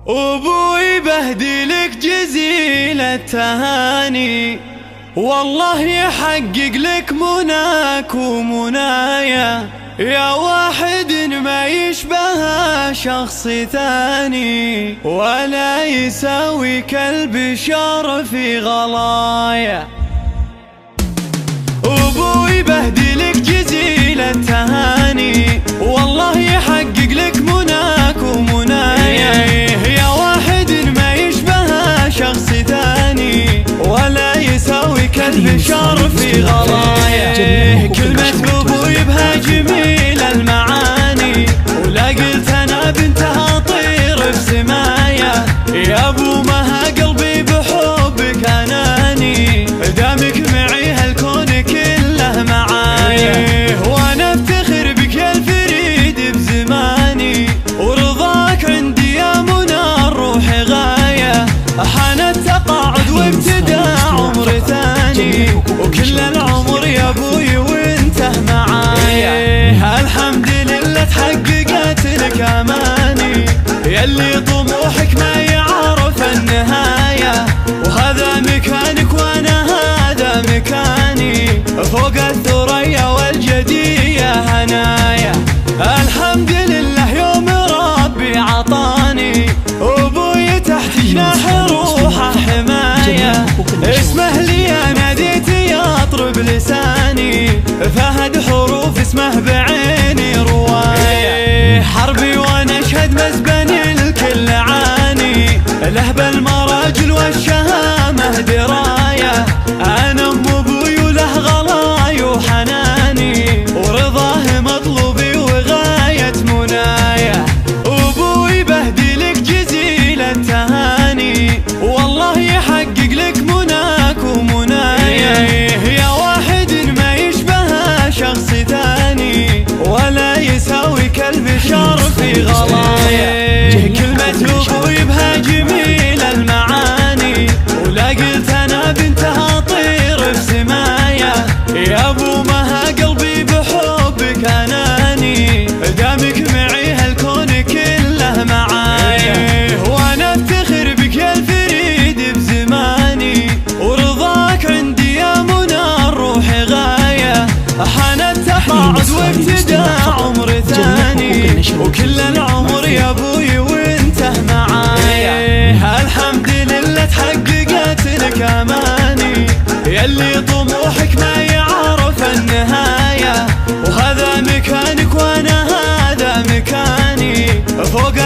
أبوي بهدلك جزيل التهاني، والله يحقق لك مناك ومنايا، يا واحد ما يشبه شخص ثاني، ولا يساوي كالبشر في غلايا. أبوي بهدلك جزيل التهاني، والله يحقق لك مناك ومنايا، يا واحد ما يشبه شخص ثاني، ولا يساوي كالبشر في غلايا. كلمة أبوي بها جميل المعاني، ولا قلت أنا بنتها طير في سمايا، يا أبو مها قلبي بحبك أناني، دامك معي هالكون كله معايا، وأنا أفتخر بك يا الفريد بزماني، ورضاك عندي يا منى الروح غاية. حان التقاعد وابتدى عمر ثاني، وكل العمر يا أبوي وانته معايا، الحمد لله تحققت لك أماني، يلي طموحك ما يعرف النهاية، وهذا مكانك وانا هذا مكاني، فوق الثريا والجدية هنايا. الحمد لله يوم ربي عطاني أبوي تحت جناح روحه حماية، اسمه لي ناديت يطرب لساني، فهد حروف اسمه بعيني رواية، حربي وانا اشهد مزبن الكل عاني، له بالمراجل والشهامة دراية، انا ام ابوي وله غلاي وحناني، ورضاه مطلوبي وغاية منايا. ابوي بهدلك جزيل التهاني، والله يحقق لك مناك ومنايا، يا واحد ما يشبه شخص ثاني، ولا يساوي كالبشر في غلايا. كلمة أبوي بها جميل المعاني، ولا قلت أنا بنتها طير في سمايا، يا أبو مها قلبي بحبك أناني، دامك معي هالكون كله معايا، وأنا أفتخر بك يا الفريد بزماني، ورضاك عندي يا منى الروح غاية. حان التقاعد وابتدى عمر ثاني، وكل العمر يا أبوي وانته معايا، الحمد لله تحققت لك أماني، يلي طموحك ما يعرف النهاية، وهذا مكانك وانا هذا مكاني، فوق